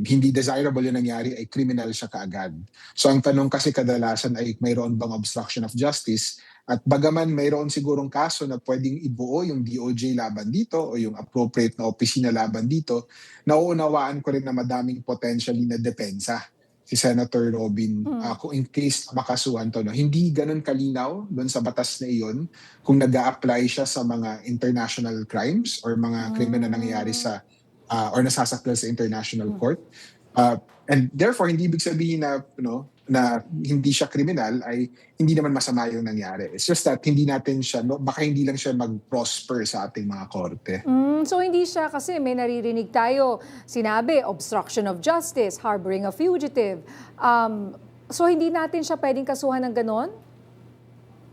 hindi desirable yung nangyari ay criminal siya kaagad. So ang tanong kasi kadalasan ay mayroon bang obstruction of justice? At bagaman mayroon sigurong kaso na pwedeng ibuo yung DOJ laban dito o yung appropriate na opisina laban dito, nauunawaan ko rin na madaming potentially na depensa si Senator Robin kung in case makasuhan to. Hindi ganun kalinaw doon sa batas na iyon kung nag-a-apply siya sa mga international crimes or mga krimen na nangyayari sa or nasasakdal sa international court. And therefore, hindi ibig sabihin na na hindi siya kriminal ay hindi naman masama yung nangyari. It's just that hindi natin siya, baka hindi lang siya mag-prosper sa ating mga korte. So hindi siya kasi may naririnig tayo, sinabi, obstruction of justice, harboring a fugitive. So hindi natin siya pwedeng kasuhan ng ganon?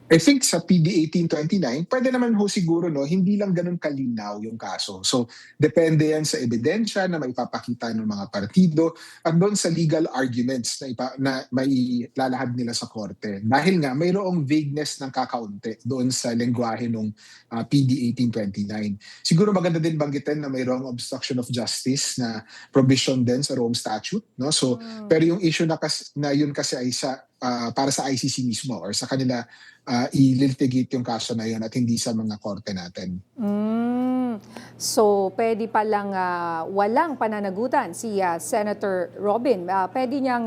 I think sa PD 1829, pwede naman siguro hindi lang ganun kalinaw yung kaso. So depende yan sa ebidensya na maipapakita ng mga partido at doon sa legal arguments na may lalahad nila sa korte. Dahil nga mayroong vagueness ng kakaunti doon sa lengguwahe ng PD 1829. Siguro maganda din banggitin na mayroong obstruction of justice na provision din sa Rome Statute. So, pero yung issue na yun kasi ay para sa ICC mismo or sa kanila i-litigate yung kaso na yun at hindi sa mga korte natin. So, pwede palang walang pananagutan si Senator Robin. Pwede niyang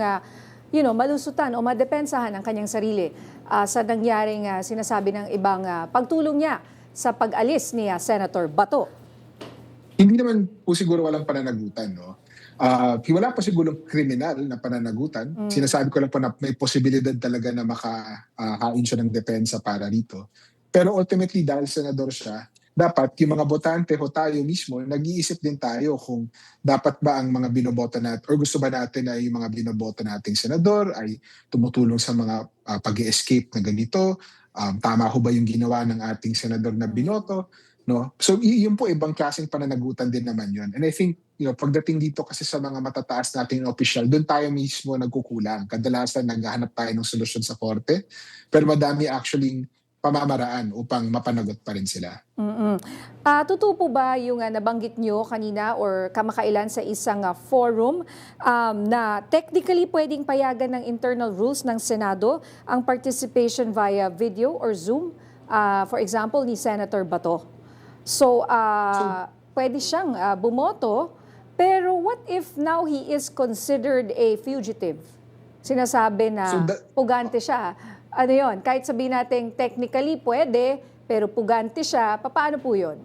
malusutan o madepensahan ang kanyang sarili sa nangyaring sinasabi ng ibang pagtulong niya sa pag-alis ni Senator Bato. Hindi naman po siguro walang pananagutan, wala pa siguro kriminal na pananagutan. Sinasabi ko lang po na may posibilidad talaga na makahain siya ng depensa para rito. Pero ultimately, dahil senador siya, dapat yung mga botante o tayo mismo, nag-iisip din tayo kung dapat ba ang mga binoboto natin or gusto ba natin ay yung mga binoboto nating senador ay tumutulong sa mga pag-escape na ganito. Tama ho ba yung ginawa ng ating senador na binoto? So yun po ibang klaseng pananagutan din naman yun. And I think pagdating dito kasi sa mga matataas nating opisyal, doon tayo mismo nagkukulang. Kadalasan naghahanap tayo ng solusyon sa korte. Pero madami actually pamamaraan upang mapanagot pa rin sila. Totoo po ba yung nabanggit nyo kanina or kamakailan sa isang forum na technically pwedeng payagan ng internal rules ng Senado ang participation via video or Zoom? For example, ni Senator Bato. So, pwede siyang bumoto, pero what if now he is considered a fugitive? Sinasabi na pugante siya. Ano yun? Kahit sabihin natin technically pwede, pero pugante siya, paano po yun?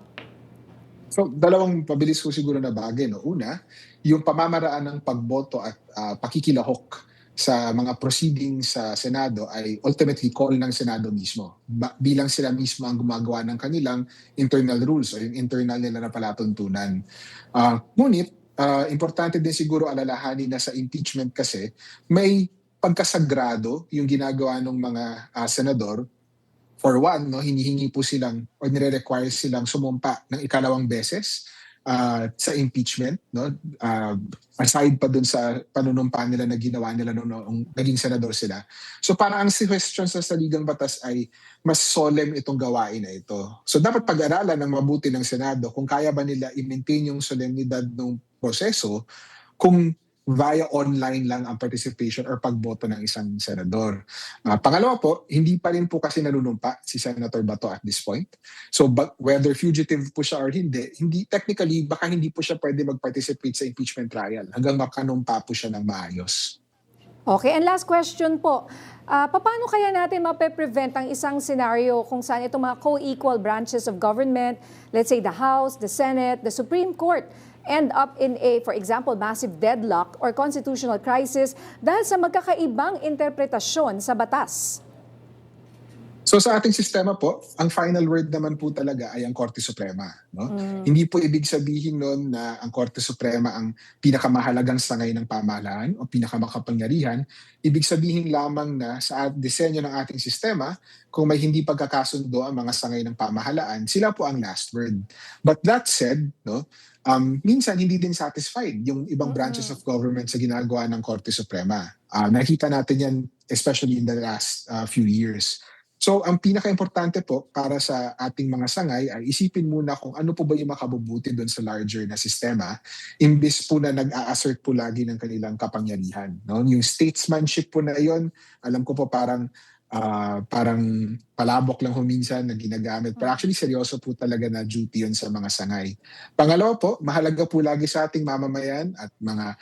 So, dalawang pabilis ko siguro na bagay. No? Una, yung pamamaraan ng pagboto at pakikilahok sa mga proceedings sa Senado ay ultimately call ng Senado mismo. Bilang sila mismo ang gumagawa ng kanilang internal rules o yung internal nila na palatuntunan. Ngunit, importante din siguro alalahanin na sa impeachment kasi may pagkasagrado yung ginagawa ng mga senador. For one, no, hinihingi po silang o nire-require silang sumumpa ng ikalawang beses sa impeachment, no? Aside pa dun sa panunumpa nila na ginawa nila nung naging senador sila. So parang ang question sa saligang batas ay mas solemn itong gawain na ito. So dapat pag-aralan ng mabuti ng Senado kung kaya ba nila i-maintain yung solemnidad ng proseso kung via online lang ang participation or pagboto ng isang senador. Pangalawa po, hindi pa rin po kasi nanunumpa si Senator Bato at this point. So whether fugitive po siya or hindi, technically baka hindi po siya pwede mag-participate sa impeachment trial hanggang makanumpa po siya ng maayos. Okay, and last question po. Paano kaya natin mape-prevent ang isang scenario kung saan itong mga co-equal branches of government, let's say the House, the Senate, the Supreme Court, end up in a, for example, massive deadlock or constitutional crisis dahil sa magkakaibang interpretasyon sa batas? So sa ating sistema po, ang final word naman po talaga ay ang Korte Suprema. No? Hindi po ibig sabihin nun na ang Korte Suprema ang pinakamahalagang sangay ng pamahalaan o pinakamakapangyarihan. Ibig sabihin lamang na sa disenyo ng ating sistema, kung may hindi pagkakasundo ang mga sangay ng pamahalaan, sila po ang last word. But that said, no, minsan hindi din satisfied yung ibang branches of government sa ginagawa ng Korte Suprema. Nakita natin yan especially in the last few years. So ang pinaka-importante po para sa ating mga sangay ay isipin muna kung ano po ba yung makabubuti doon sa larger na sistema imbis po na nag-a-assert po lagi ng kanilang kapangyarihan. No? Yung statesmanship po na yon, alam ko po parang palabok lang minsan na ginagamit. Pero actually seryoso po talaga na duty yun sa mga sangay. Pangalawa po, mahalaga po lagi sa ating mamamayan at mga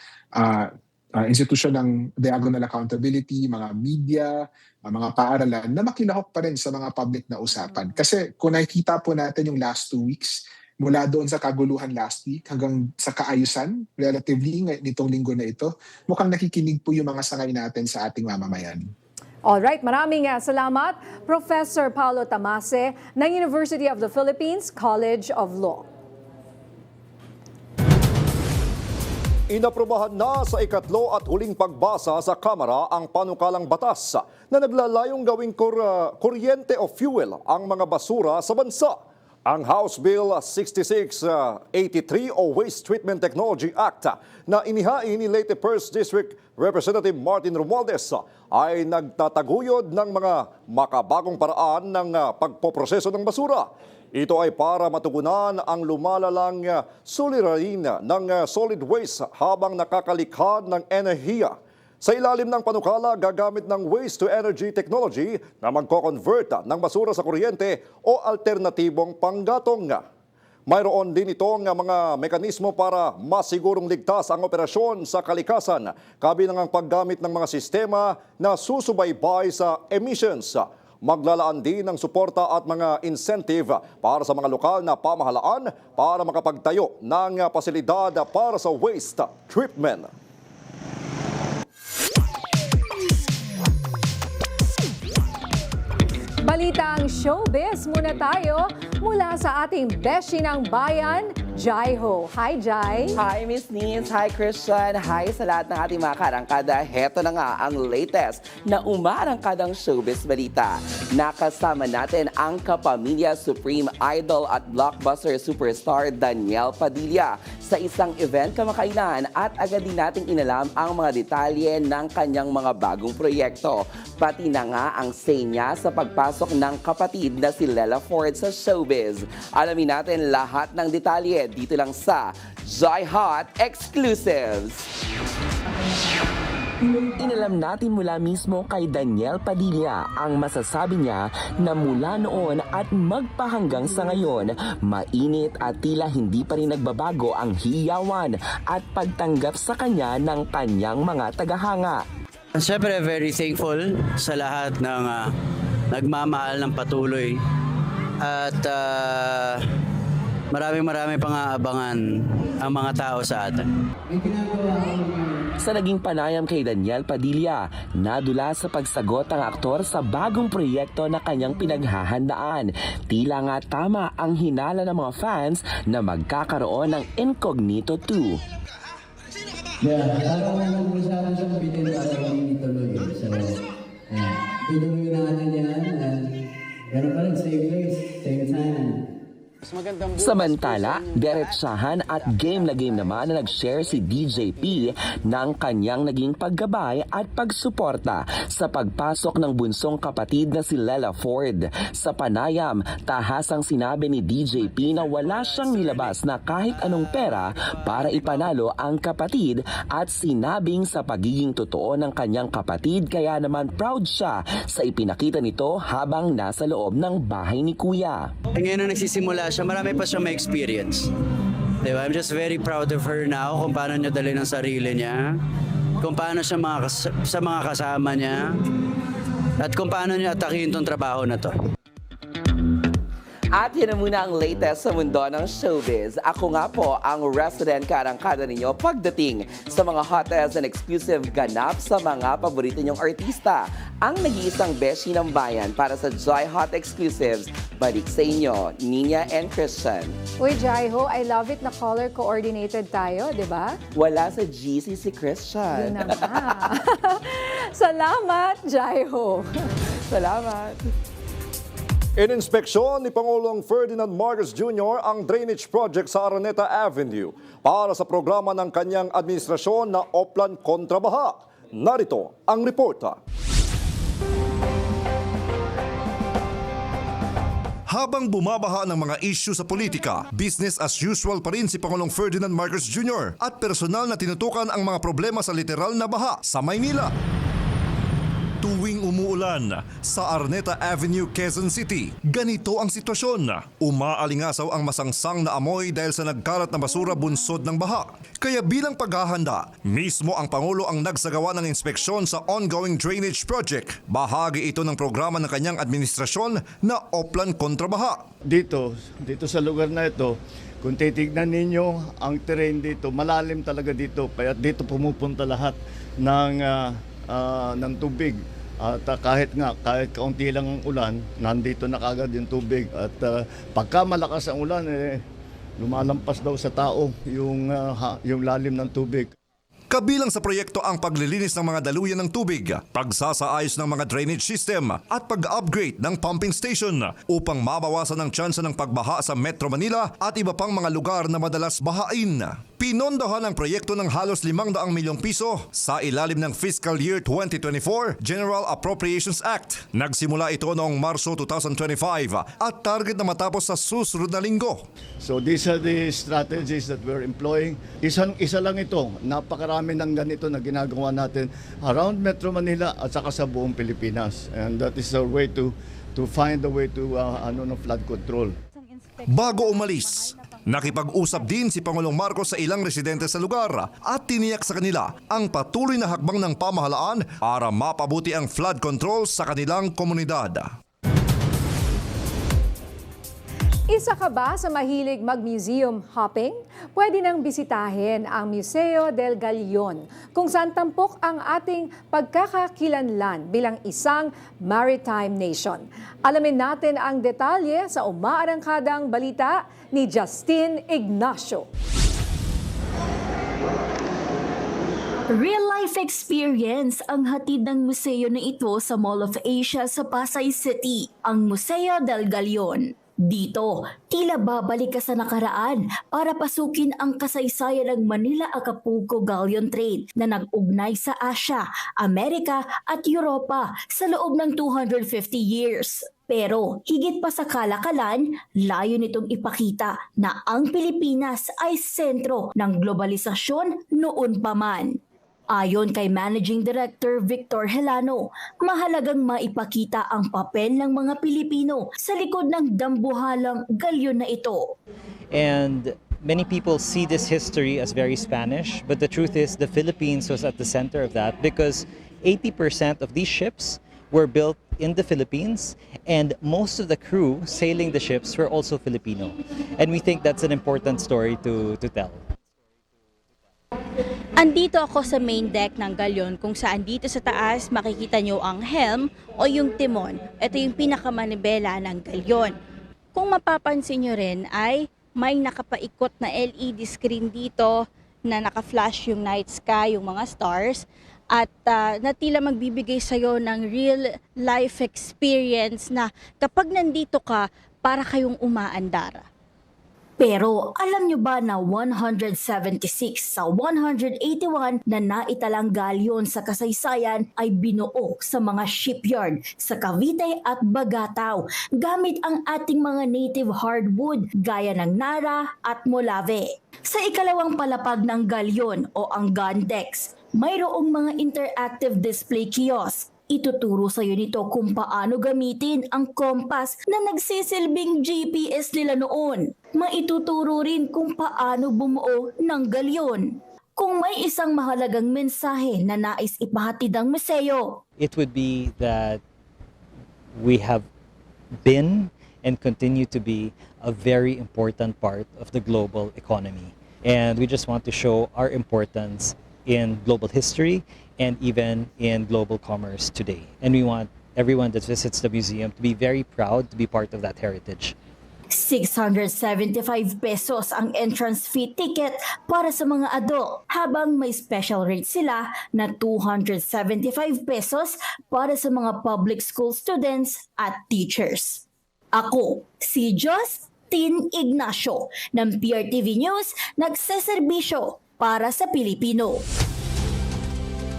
institusyon ng diagonal accountability, mga media, mga paaralan na makilahok pa rin sa mga public na usapan. Kasi kung nakikita po natin yung last 2 weeks, mula doon sa kaguluhan last week hanggang sa kaayusan, relatively nitong linggo na ito, mukhang nakikinig po yung mga sangay natin sa ating mamamayan. Alright, maraming salamat, Professor Paulo Tamase ng University of the Philippines College of Law. Inaprubahan na sa ikatlo at huling pagbasa sa Kamara ang panukalang batas na naglalayong gawing kuryente o fuel ang mga basura sa bansa. Ang House Bill 6683 o Waste Treatment Technology Act na inihain ni Leyte 1st District Representative Martin Romualdez ay nagtataguyod ng mga makabagong paraan ng pagpoproseso ng basura. Ito ay para matugunan ang lumalalang suliranin ng solid waste habang nakakalikha ng enerhiya. Sa ilalim ng panukala, gagamit ng waste-to-energy technology na magko-convert ng basura sa kuryente o alternatibong panggatong. Mayroon din itong mga mekanismo para masigurong ligtas ang operasyon sa kalikasan, kabilang ang paggamit ng mga sistema na susubaybay sa emissions. Maglalaan din ng suporta at mga incentive para sa mga lokal na pamahalaan para makapagtayo ng pasilidad para sa waste treatment. Balitang showbiz muna tayo mula sa ating Beshi ng Bayan, Jai Ho. Hi, Jai. Hi, Miss Nins. Hi, Christian. Hi sa lahat ng ating mga karangkada. Heto na nga ang latest na umarangkadang showbiz balita. Nakasama natin ang kapamilya Supreme Idol at blockbuster superstar Daniel Padilla sa isang event kamakailan at agad din nating inalam ang mga detalye ng kanyang mga bagong proyekto. Pati na nga ang say niya sa pagpasok ng kapatid na si Lela Ford sa showbiz. Alamin natin lahat ng detalye dito lang sa Joy Hot Exclusives. Inalam natin mula mismo kay Daniel Padilla ang masasabi niya na mula noon at magpahanggang sa ngayon, mainit at tila hindi pa rin nagbabago ang hiyawan at pagtanggap sa kanya ng kanyang mga tagahanga. Siyempre, very thankful sa lahat ng nagmamahal ng patuloy at maraming pang aabangan ang mga tao sa atin. Sa naging panayam kay Daniel Padilla, nadula sa pagsagot ang aktor sa bagong proyekto na kanyang pinaghahandaan. Tila nga tama ang hinala ng mga fans na magkakaroon ng Incognito 2. Yeah, parang nag-usapan sa kapitid para hindi ituloy. So, ituloy natin yan. Pero pa rin, same place, same time. Samantala, diretsahan at game na game naman na nag-share si DJP ng kanyang naging paggabay at pagsuporta sa pagpasok ng bunsong kapatid na si Lela Ford. Sa panayam, tahasang sinabi ni DJP na wala siyang nilabas na kahit anong pera para ipanalo ang kapatid at sinabing sa pagiging totoo ng kanyang kapatid kaya naman proud siya sa ipinakita nito habang nasa loob ng bahay ni Kuya. Ngayon na nagsisimula siya, marami pa siya may experience. Diba? I'm just very proud of her now kung paano niya dali ng sarili niya, kung paano siya sa mga kasama niya, at kung paano niya atakihin tong trabaho na to. At yan na muna ang latest sa mundo ng showbiz. Ako nga po ang resident karangkada ninyo pagdating sa mga hottest and exclusive ganap sa mga paborito nyong artista. Ang nag-iisang beshi ng bayan para sa Joy Hot Exclusives. Balik sa inyo, Nina and Christian. Uy, Jai Ho, I love it na color coordinated tayo, di ba? Wala sa GC si Christian. Yun na nga. Salamat, Jai Ho. Salamat. Ininspeksyon ni Pangulong Ferdinand Marcos Jr. ang drainage project sa Araneta Avenue para sa programa ng kanyang administrasyon na Oplan kontra Baha. Narito ang reporta. Habang bumabaha ng mga issue sa politika, business as usual pa rin si Pangulong Ferdinand Marcos Jr. at personal na tinutukan ang mga problema sa literal na baha sa Maynila. Tuwing umuulan sa Araneta Avenue, Quezon City, ganito ang sitwasyon. Umaalingasaw ang masangsang na amoy dahil sa nagkalat na basura bunsod ng baha. Kaya bilang paghahanda, mismo ang Pangulo ang nagsagawa ng inspeksyon sa ongoing drainage project. Bahagi ito ng programa ng kanyang administrasyon na Oplan kontra Baha. Dito sa lugar na ito, kung titignan ninyo ang terrain dito, malalim talaga dito. Kaya dito pumupunta lahat ng tubig. At kahit kaunti lang ang ulan, nandito na kagad yung tubig. At pagka malakas ang ulan, lumalampas daw sa tao yung lalim ng tubig. Kabilang sa proyekto ang paglilinis ng mga daluyan ng tubig, pagsasaayos ng mga drainage system at pag-upgrade ng pumping station upang mabawasan ang tsansa ng pagbaha sa Metro Manila at iba pang mga lugar na madalas bahain. Pinondohan ang proyekto ng halos 500 milyong piso sa ilalim ng Fiscal Year 2024 General Appropriations Act. Nagsimula ito noong Marso 2025 at target na matapos sa susunod na linggo. So these are the strategies that we're employing. Isa lang ito, napakarami ng ganito na ginagawa natin around Metro Manila at saka sa buong Pilipinas. And that is our way to find a way to flood control. Bago umalis, nakipag-usap din si Pangulong Marcos sa ilang residente sa lugar at tiniyak sa kanila ang patuloy na hakbang ng pamahalaan para mapabuti ang flood control sa kanilang komunidad. Isa ka ba sa mahilig mag-museum hopping? Pwede nang bisitahin ang Museo del Galion, kung saan tampok ang ating pagkakakilanlan bilang isang maritime nation. Alamin natin ang detalye sa umaarangkadang balita ni Justin Ignacio. Real-life experience ang hatid ng museo na ito sa Mall of Asia sa Pasay City, ang Museo del Galion. Dito, tila babalik ka sa nakaraan para pasukin ang kasaysayan ng Manila-Acapulco Galleon Trade na nag-ugnay sa Asia, Amerika at Europa sa loob ng 250 years. Pero higit pa sa kalakalan, layo nitong ipakita na ang Pilipinas ay sentro ng globalisasyon noon pa man. Ayon kay Managing Director Victor Helano, mahalagang maipakita ang papel ng mga Pilipino sa likod ng dambuhalang galyon na ito. And many people see this history as very Spanish, but the truth is the Philippines was at the center of that because 80% of these ships were built in the Philippines and most of the crew sailing the ships were also Filipino. And we think that's an important story to tell. Andito ako sa main deck ng galyon kung saan dito sa taas makikita nyo ang helm o yung timon. Ito yung pinakamanibela ng galyon. Kung mapapansin nyo rin ay may nakapaikot na LED screen dito na naka-flash yung night sky, yung mga stars at na tila magbibigay sa'yo ng real life experience na kapag nandito ka, para kayong umaandar. Pero alam nyo ba na 176 sa 181 na naitalang galyon sa kasaysayan ay binuo sa mga shipyard sa Cavite at Bagataw gamit ang ating mga native hardwood gaya ng Nara at Molave. Sa ikalawang palapag ng galyon o ang gun decks, mayroong mga interactive display kiosk. Ituturo sa iyo nito kung paano gamitin ang compass na nagsisilbing GPS nila noon. Maituturo rin kung paano bumuo ng galyon. Kung may isang mahalagang mensahe na nais ipahatid ang museo, It would be that we have been and continue to be a very important part of the global economy. And we just want to show our importance in global history and even in global commerce today. And we want everyone that visits the museum to be very proud to be part of that heritage. 675 pesos ang entrance fee ticket para sa mga adult, habang may special rate sila na 275 pesos para sa mga public school students at teachers. Ako, si Justin Ignacio ng PRTV News, nagseserbisyo para sa Pilipino.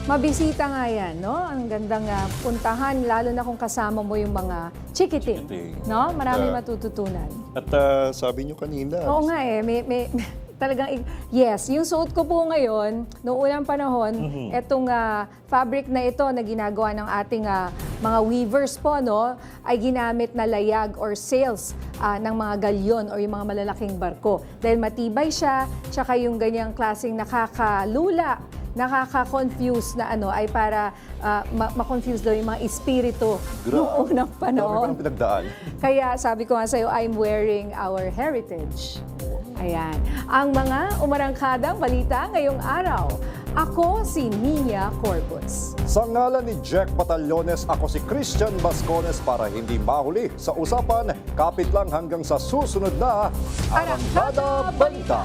Mabisita nga yan, no? Ang gandang puntahan, lalo na kung kasama mo yung mga chikiting, no? Marami matututunan. At sabi nyo kanina. Oo nga eh, may talagang, yes, yung suot ko po ngayon, noong unang panahon, etong fabric na ito na ginagawa ng ating mga weavers po, no, ay ginamit na layag or sails ng mga galyon or yung mga malalaking barko. Dahil matibay siya, tsaka yung ganyang klaseng nakakalula, nakaka-confuse na ay para ma-confuse daw yung mga espiritu noong unang panahon. Dami pinagdaan. Kaya sabi ko nga sa'yo, I'm wearing our heritage. Ayan. Ang mga umarangkadang balita ngayong araw. Ako si Nina Corpus. Sa ngalan ni Jack Batallones, ako si Christian Bascones para hindi mahuli sa usapan. Kapit lang hanggang sa susunod na Arangkada Balita.